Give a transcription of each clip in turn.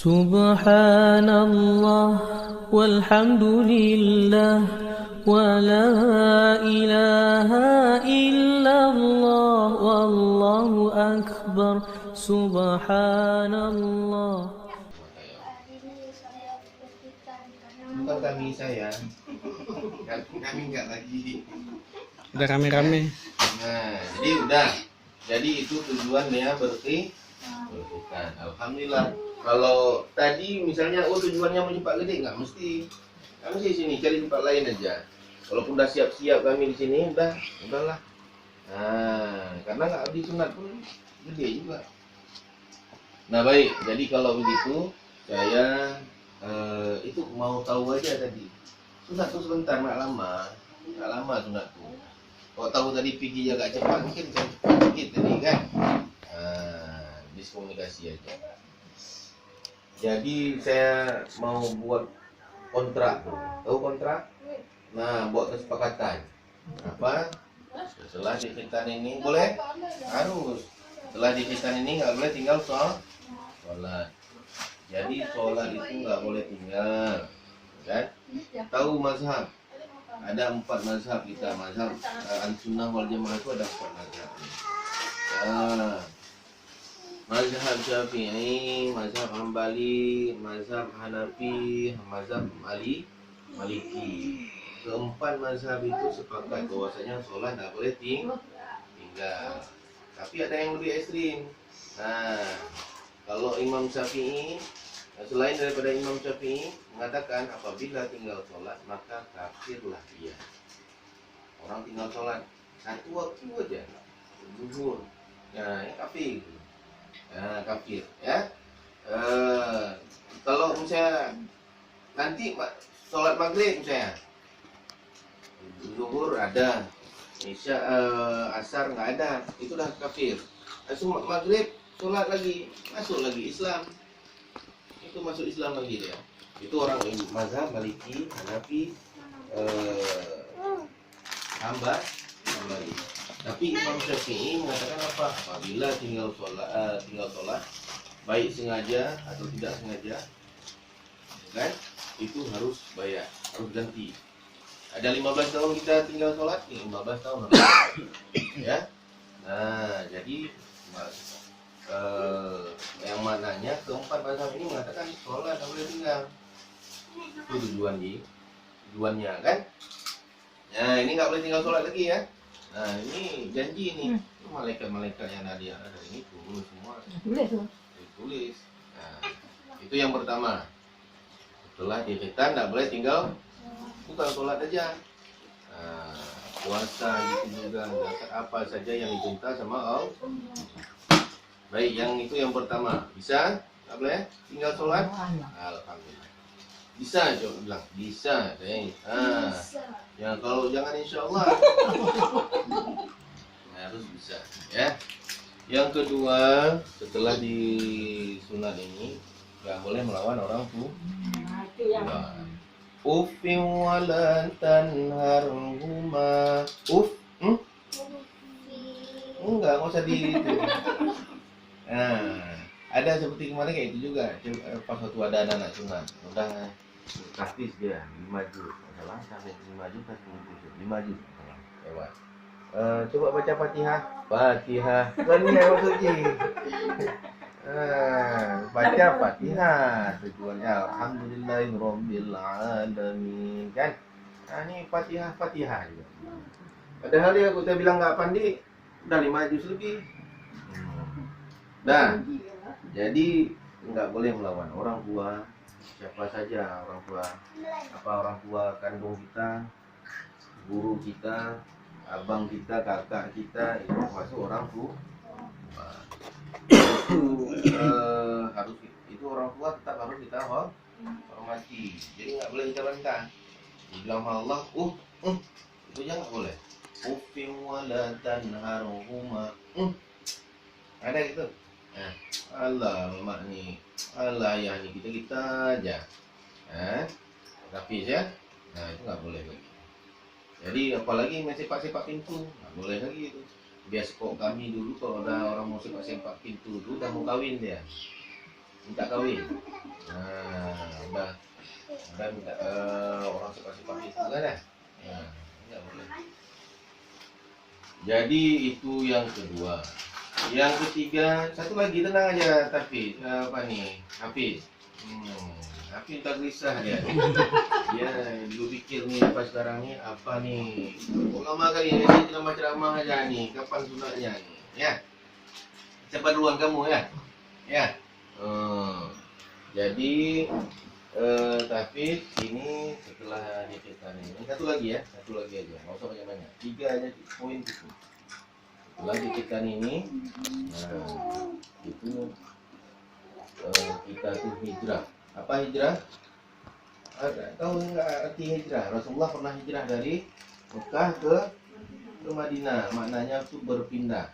Subhanallah walhamdulillah wa la ilaha illallah wallahu akbar. Subhanallah. Bukan kami saya, kami nggak lagi. Udah rame-rame. Nah, jadi udah. Jadi itu tujuannya berarti bukan. Alhamdulillah. Kalau tadi misalnya tujuannya mau cepat gede, nggak mesti. Kami di sini cari tempat lain aja. Walaupun udah siap-siap kami di sini, udahlah. Nah, karena nggak disunat pun gede juga. Nah baik, jadi kalau begitu saya itu mau tahu aja tadi. Sunat tuh sebentar, nggak lama sunat tuh. Kalau tahu tadi pergi agak cepat, mungkin saya cepat dikit tadi kan. Miskomunikasi aja. Jadi saya mau buat kontrak tuh. Tahu kontrak? Nah, buat kesepakatan. Apa? Setelah di khitan ini boleh? Harus. Setelah di khitan ini nggak boleh tinggal sholat. Jadi sholat itu nggak boleh tinggal, kan? Tahu mazhab? Ada 4 mazhab kita. Mazhab Ahlussunnah wal Jamaah itu ada 4 mazhab. Nah, mazhab Syafi'i, mazhab Hambali, mazhab Hanafi, mazhab Maliki. Keempat mazhab itu sepakat bahwasanya sholat nggak boleh tinggal. Tapi ada yang lebih ekstrim. Nah, kalau Imam Syafi'i, selain daripada Imam Syafi'i mengatakan apabila tinggal sholat maka kafirlah dia. Orang tinggal sholat satu waktu aja, zuhur, nah ini kafir. Nah, kafir ya. Kalau misalnya nanti sholat maghrib misalnya, zuhur ada, isya asar nggak ada, itu dah kafir. Maghrib sholat lagi, masuk lagi Islam, itu masuk Islam lagi dia. Itu orang mazhab Maliki, Hanafi, Hambali. Tapi Imam Syafi'i mengatakan apa? Apabila tinggal sholat, baik sengaja atau tidak sengaja, kan? Itu harus bayar, harus ganti. Ada 15 tahun kita tinggal sholat, 15 tahun harus ya. Nah, jadi yang mananya keempat mazhab ini mengatakan sholat tidak boleh tinggal. Itu tujuannya kan? Nah, ini nggak boleh tinggal sholat lagi ya. Nah, ini janji nih. Malaikat-malaikat yang ada ini turun semua. Ditulis. Nah, itu yang pertama. Setelah di khitan nggak boleh tinggal, bukan sholat aja. Nah, puasa gitu juga, zakat apa saja yang diminta sama Allah. Baik, yang itu yang pertama. Bisa? Nggak boleh tinggal sholat? Alhamdulillah. Bisa, coba bilang. Bisa. Ya kalau jangan insya Allah. Harus bisa. Ya. Yang kedua, setelah disunat ini, nggak boleh melawan orang tua. Uffin walan tanharhuma. Enggak usah di itu. Nah, ada seperti kemarin kayak itu juga. Pas waktu ada anak sunat, udah kasih dia 5 juz. Masalah sampai 5 juz kasih 5 juz. Lewat. Coba baca Fatihah. Kan ini yang suci. Baca Fatihah tujuannya alhamdulillahirabbil alamin kan. Nah, ini Fatihah juga. Padahal dia kita bilang nggak pandai, udah 5 juz lebih. Nah, jadi nggak boleh melawan orang tua, siapa saja orang tua kandung kita, guru kita, abang kita, kakak kita, itu masuk orang tua. Harus itu orang tua tetap harus kita hormati. Jadi nggak boleh kita bantah. Dibilang Allah, itu jangan boleh. Uffin wala tanharhuma. Ada gitu. Nah, Allah mak ni, Allah ayah ni kita aja. Tapi ya, nah itu nggak boleh lagi. Jadi apalagi masih sepak pintu, nggak boleh lagi itu. Biasa kok kami dulu kalau ada orang mau sepak pintu itu udah mau kawin dia, minta kawin. Ada minta orang suka itu kan ya? Nah, nggak boleh. Jadi itu yang kedua. Yang ketiga, satu lagi, tenang aja tapi apa nih? Hafiz. Hafiz tak gelisah dia. Dia dulu pikir nih pas sekarang nih apa nih? Lama kali ini ceramah-ceramah aja nih. Kapan sunatnya nih? Ya. Cepat duluan kamu ya. Ya. Jadi tapi ini setelah diceritakan ini satu lagi ya, satu lagi aja, nggak usah banyak-banyak, 3 aja poin itu. Setelah diceritakan ini, nah itu kita tuh hijrah. Apa hijrah? Tahu nggak arti hijrah? Rasulullah pernah hijrah dari Mekah ke Madinah, maknanya itu berpindah.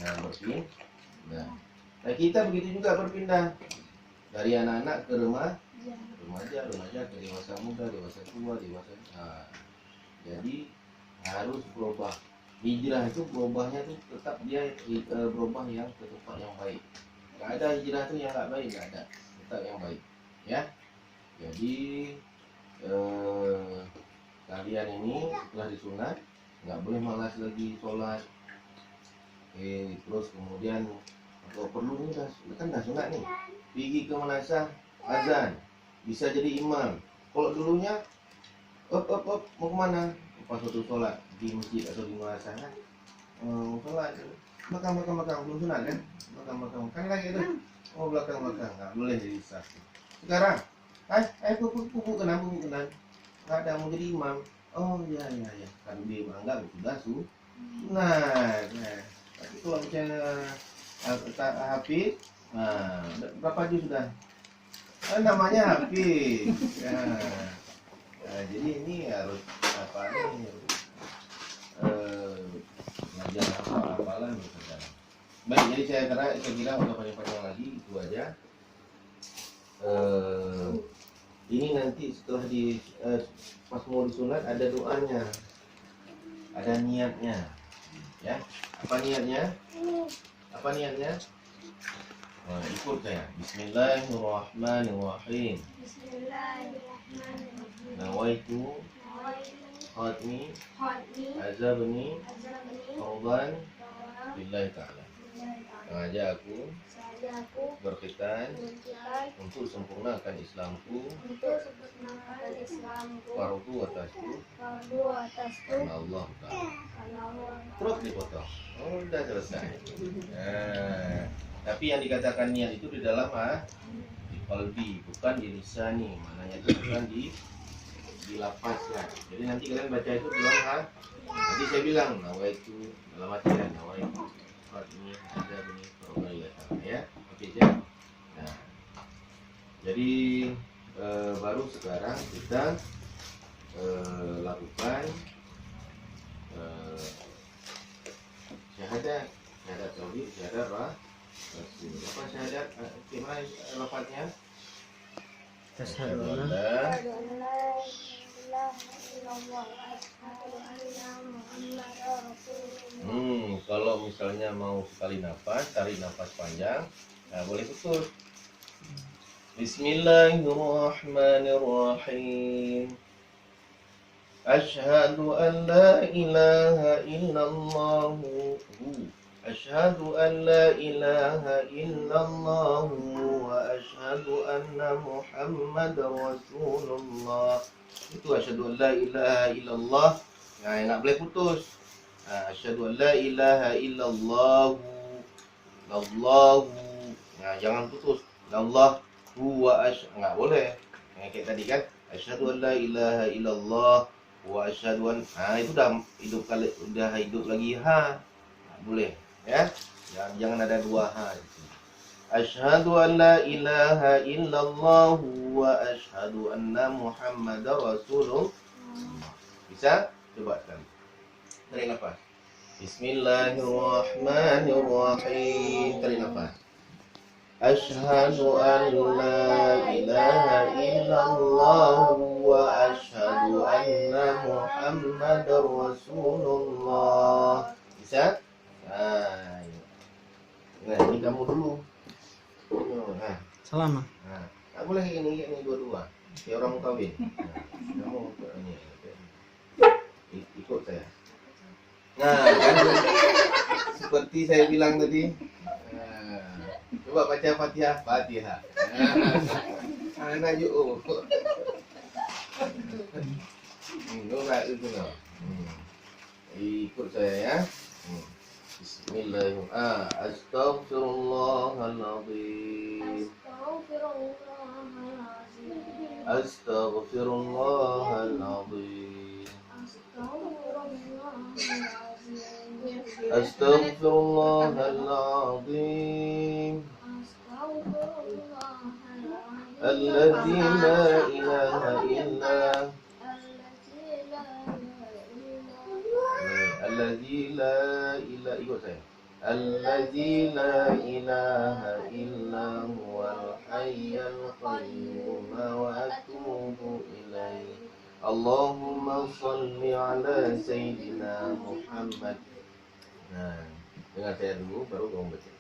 Nah berpindah. Nah kita begitu juga berpindah dari anak-anak ke remaja ke dewasa muda, dewasa tua, dewasa. Nah, jadi harus berubah. Hijrah itu berubahnya tuh tetap dia berubah yang ke tempat yang baik. Gak ada hijrah tuh yang nggak baik, gak ada. Tetap yang baik, ya. Jadi kalian ini setelah disunat nggak boleh malas lagi sholat. Terus kemudian kalau perlu nih kan dah sunat nih, pergi ke manasah azan, bisa jadi imam. Kalau dulunya mau kemana? Pas waktu sholat di masjid atau di manasah kan, sholat belakang belum sunat kan, belakang kan lagi tuh, belakang nggak boleh jadi sah. Sekarang, pupuk kenan, nggak ada mau jadi imam. Oh iya, kan dia menganggap sudah sunat. Nah, tapi kalau misalnya Hafiz, nah berapa juz sudah? Namanya Hafiz. Nah, jadi ini harus apa nih? Belajar hafalan misalkan. Baik, jadi saya kira untuk panjang-panjang lagi itu aja. Ini nanti setelah pas mau disunat ada doanya, ada niatnya, ya. Apa niatnya? Nah, ikut saya. Bismillahirrahmanirrahim. Nawaitu khatmi azabni fardan lillahi ta'ala. Sengaja aku berkhitan untuk sempurnakan Islamku, fardu atasku karena Allah Ta'ala. Terus dipotong. Udah selesai. Tapi yang dikatakan niat itu di dalam di qalbi, bukan di lisani. Maknanya itu bukan di lafaznya. Jadi nanti kalian baca itu dalam nanti saya bilang nawaitu dalam hati ya, nawaitu ini ada ini perbuatan ya. Oke ya. Nah, jadi baru sekarang kita lakukan syahadat tauhid, syahadat rasul. Apa syahadat? Gimana lafaznya? Asyhadu Asyhadu an an la la kalau misalnya mau sekali nafas, tarik nafas panjang, nah boleh putus. Bismillahirrahmanirrahim. Asyhadu an la ilaha illallah. Asyhadu an la ilaha illallah wa asyhadu anna Muhammadar Rasulullah. Itu asyhadu an la ilaha illallah. Nah, nak boleh putus. Asyhadu an la ilaha illallah. Allahu. Nah, jangan putus. Allah wa enggak boleh. Kayak tadi kan, asyhadu an la ilaha illallah wa asyhadu an. Itu udah hidup lagi ha. Nah, boleh, ya. Jangan ada 2 ha di sini. Asyhadu an la ilaha illallah wa asyhadu anna Muhammadar Rasulullah. Bisa? Coba sekali. Tarik nafas. Bismillahirrahmanirrahim. Tarik nafas. Asyhadu an la ilaha illallah wa asyhadu anna Muhammadar Rasulullah. Bisa? Nah, ini kamu dulu. Salama. Nah, Tak boleh ini dua-dua. Kayak orang mau kahwin. Kamu ini. Ikut saya. Nah, kan seperti saya bilang tadi. Coba baca Fatihah. Anak yuk. Itu no. Ikut saya ya. Bismillahirrahmanirrahim. Astaghfirullahaladzim. Astaghfirullahaladzim. Astaghfirullahaladzim. Alladzi la ilaha illa Alladzi la ilaha ikut saya. Alladzi la ilaha illa huwal hayyul qayyum wa atubu ilaihi. Allahumma salli ala sayyidina Muhammad. Nah, dengar saya dulu baru kamu baca.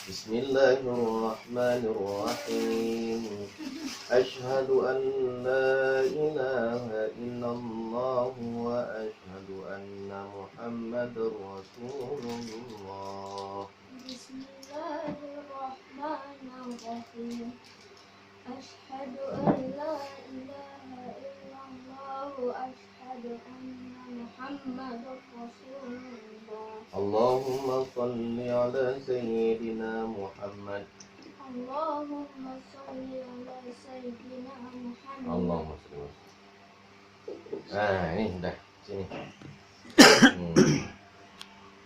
Bismillahirrahmanirrahim. Asyhadu an la ilaha illallah wa asyhadu anna Muhammadar Rasulullah. Bismillahirrahmanirrahim. Asyhadu an la ilaha illallah wa asyhadu anna Muhammadar Rasulullah. Allahumma salli ala sayyidina Muhammad. Allahumma salli ala sayyidina Muhammad. Allahumma salli. Ini dah sini.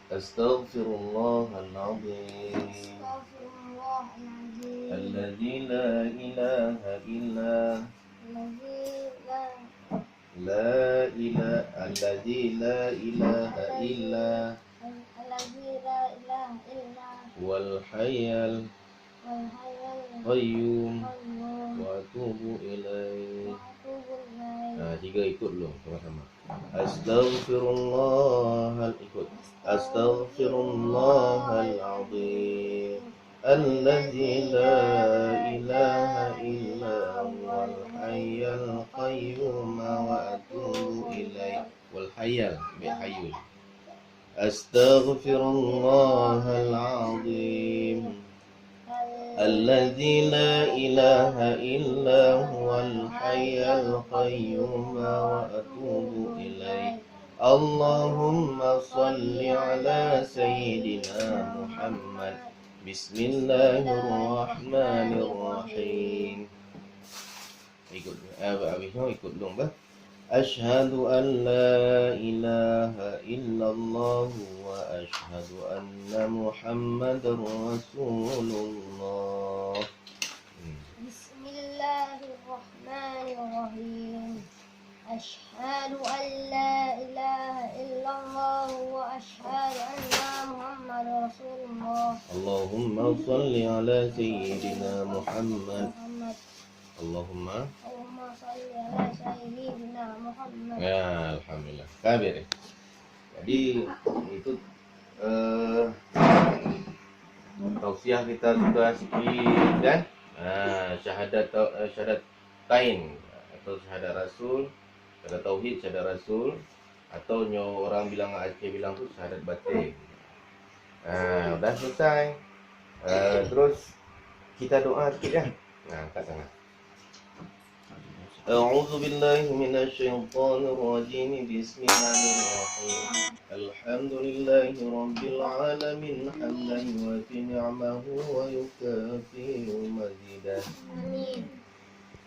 Astaghfirullahaladzim. Astaghfirullahaladzim. Alladzi la ilaha illa Alladzi la ilaha illa wal hayyul qayyum wa atubu ilaihi. Nah, tiga ikut dulu sama-sama. Astaghfirullahaladzim. Alladzi la ilaha illa huwal hayyul qayyum wa atubu ilaihi. Wal hayyul bihayyul. Astaghfirullahaladzim. Alladzi la ilaha illa huwal hayyul qayyum wa atubu ilaihi. Allahumma salli ala sayyidina Muhammad. Bismillahirrahmanirrahim. Ikut ikut dong bah. Asyhadu an la ilaha illallah wa asyhadu anna Muhammadar Rasulullah. Bismillahirrahmanirrahim. Asyhadu an la ilaha illallah wa asyhadu anna Muhammadar Rasulullah. Allahumma salli ala sayyidina Muhammad. Allahumma salli ala sayyidina Muhammad. Ya, alhamdulillah. Kabir. Jadi itu tausiah kita sudah sikit kan? Syahadatain atau syahadat Rasul, syahadat tauhid, syahadat Rasul, atau orang bilang Aceh bilang tu syahadat batin. Udah selesai. Terus kita doa sikit ya. Angkat tangan. أعوذ بالله من الشيطان الرجيم بسم الله الرحمن الرحيم الحمد لله رب العالمين حمدا يوافي نعمه ويكافئ مزيدا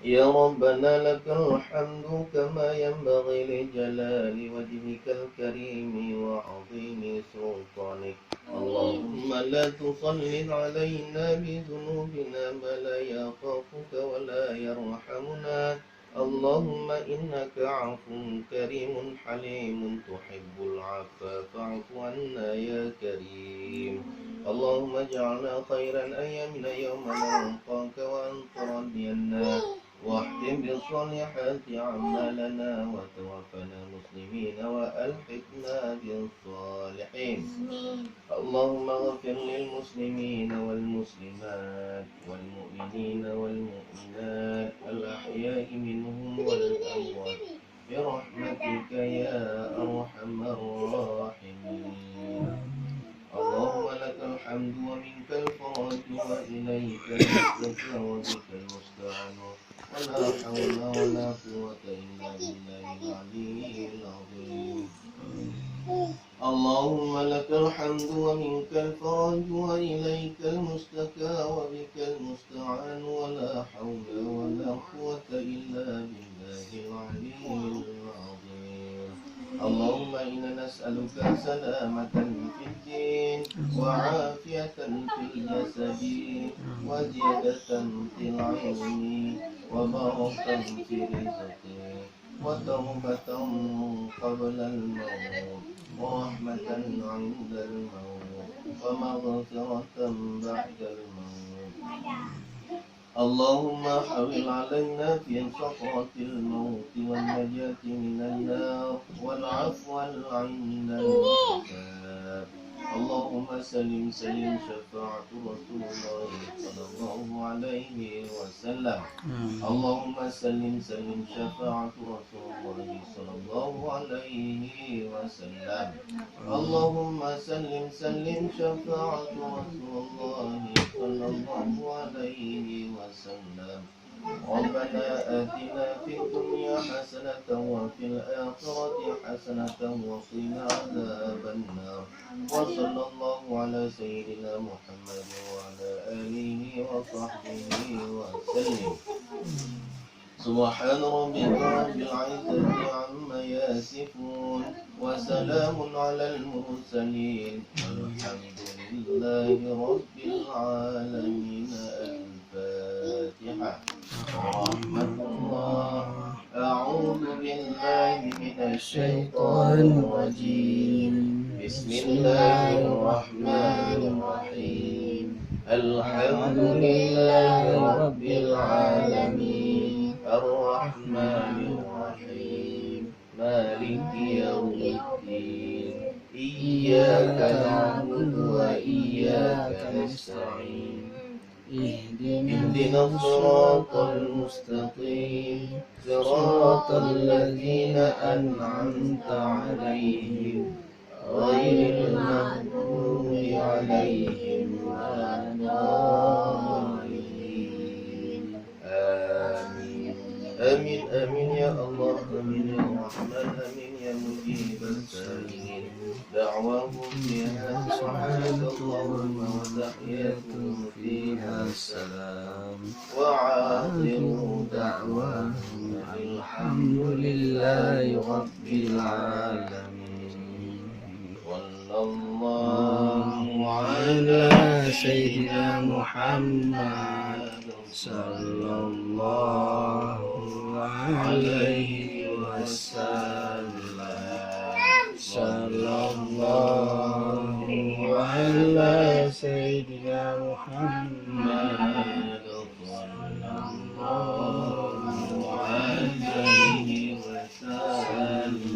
يا ربنا لك الحمد كما ينبغي لجلال وجهك الكريم وعظيم سلطانك اللهم لا تسلط علينا بذنوبنا ما لا يخافك ولا يرحمنا اللهم إنك عفو كريم حليم تحب العفو فاعف عنا يا كريم اللهم اجعلنا خير أيامنا يوم نلقاك وأنت راضينا واختم بالصالحات أعمالنا وتوفنا مسلمين وألحقنا بالصالحين اللهم اغفر للمسلمين والمسلمات والمؤمنين والمؤمنات المستعان ولا حول ولا قوة إلا بالله العلي العظيم. اللهم لك الحمد ومنك الفرج وإليك المشتكى وبك المستعان ولا حول ولا قوة إلا بالله العلي العظيم. اللهم إنا نسألك سلامة في الدين وعافية في الجسد وزيادة في العلم وبركة في الرزق وتوبة قبل الموت ورحمة عند الموت ومغفرة بعد الموت. اللهم حول علينا في سكرة الموت والنجاة من النار والعفو عند الحساب. اللهم سلم سلم شفاعة رسول الله صلى الله عليه وسلم. اللهم سلم سلم شفاعة رسول الله صلى الله عليه وسلم. اللهم سلم سلم شفاعة رسول الله صلى الله عليه وسلم. ربنا آتنا في الدنيا حسنة وفي الآخرة حسنة وقنا عذاب النار. وصلى الله على سيدنا محمد وعلى آله وصحبه وسلم. سبحان ربك رب العزة عما يصفون وسلام على المرسلين والحمد لله رب العالمين. الفاتحة. رحمة الله. أعوذ بالله من الشيطان الرجيم. بسم الله الرحمن الرحيم. الحمد لله رب العالمين الرحمن الرحيم مالك يوم الدين. إياك نعبد وإياك نستعين. اهدنا الصراط المستقيم صراط الذين أنعمت عليهم غير المغضوب عليهم ولا الضالين. آمين آمين آمين يا الله. آمين يا رحمن. آمين يا مجيب السائلين. دعواهم فيها سبحانك اللهم وتحياتهم فيها السلام وآخر دعواهم الحمد لله رب العالمين. صلى الله على سيدنا محمد صلى الله عليه وسلم. صلى الله على سيدنا محمد صلى الله عليه وسلم.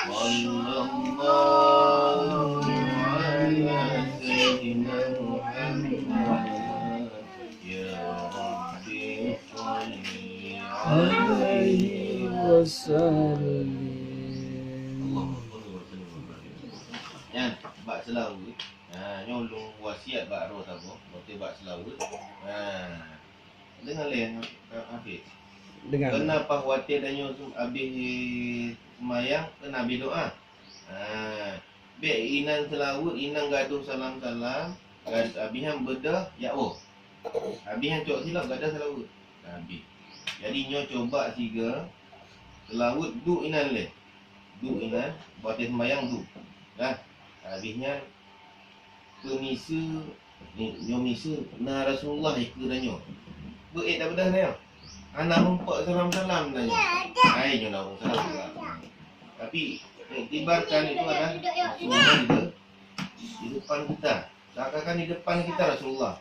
صلى الله على سيدنا محمد. يا ربي صل عليه وسلم. Yan, bak selawat. Nyolong wasiat bak roh tahu, betul bak selawat. Dengan lain Hafiz. Dengan Kenapa khawatir dan nyolong habis semayang kena habis doa. Biar inan selawat, inan gaduh salam-salam, habisnya bedah ya oh. Habisnya cok silap gadah selawat. Habis. Jadi nyo coba tiga selawat du inan le. Du inan, buat semayang du. Dah. Habisnya pemisa nyo misa na Rasulullah ikut dan nyo. Beik dah bedah dia. Anak rumpak salam-salam dan nyo. Hai nyo nak salam. Tapi iktibarkan itu adalah Rasulullah di depan kita. Seakan-akan di depan kita Rasulullah.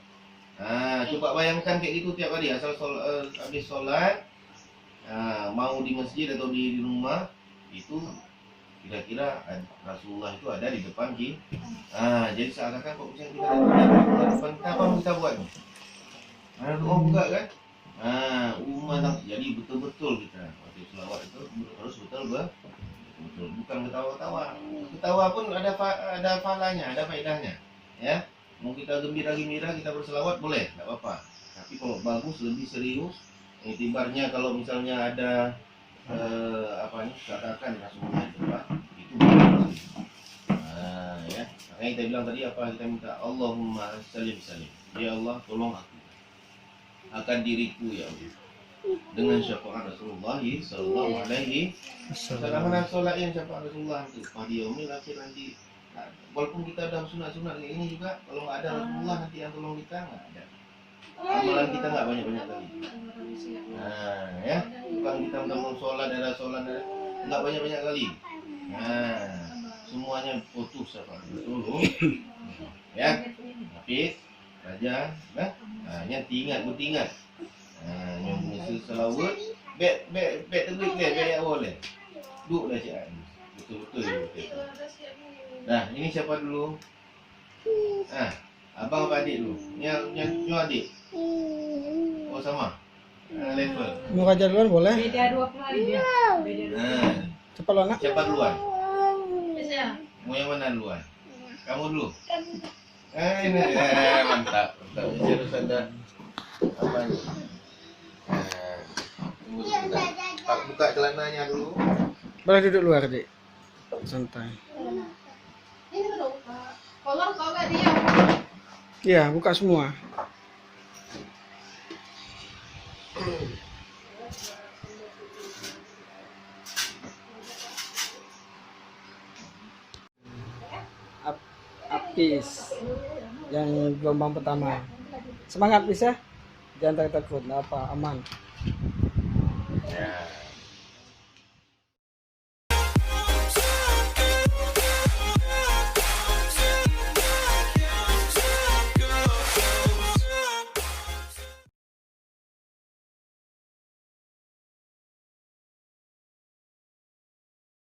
Coba bayangkan kayak gitu tiap hari asal habis solat, mau di masjid atau di rumah itu kira-kira Rasulullah itu ada di depan kita. Jadi seakan-akan kok bisa kita ada di depan kita, apa yang kita buat? Doa buka kan? Umat jadi betul-betul kita waktu selawat itu harus betul bukan ketawa-ketawa. Ketawa pun ada falanya, ada faedahnya. Ya, mau kita gembira-gembira kita berselawat boleh, enggak apa-apa. Tapi kalau bagus lebih serius, itibarnya kalau misalnya ada katakan Rasulullah itu bagus. Ya. Makanya kita bilang tadi apa kita minta, Allahumma salim salim. Ya Allah, tolong aku akan diriku ya Allah. Dengan syafaat Rasulullah sallallahu alaihi wasallam. Mana solain syafaat Rasulullah itu pada yaumil akhir nanti. Walaupun kita ada sunat-sunat ini juga, kalau nggak ada Rasulullah nanti yang tolong kita nggak ada. Amalan kita nggak banyak-banyak kali. Nah, ya, bukan kita mau sholat nggak banyak-banyak kali. Nah, semuanya putus apa dulu. Ya, Hafiz, Raja, nah, ingat, bertingat. Nah, yang mesti selawat, bet terbit dia boleh. Duduk dah cik. Betul. Nah, ini siapa dulu? Abang apa adik dulu? Yang adik. Oh sama. Level. Mau ajar duluan boleh? Beda 2 kali dia. Cepat lo nak. Siapa duluan? Saya. Mau yang mana duluan? Kamu dulu. Ini mantap. Ini harus ada apa ni? Pak buka celananya dulu. Boleh duduk luar, Dik. Santai. Kolor kau nggak dia? Iya, buka semua. Apis yang gelombang pertama. Semangat bisa? Jangan takut, nggak apa, aman. Ya.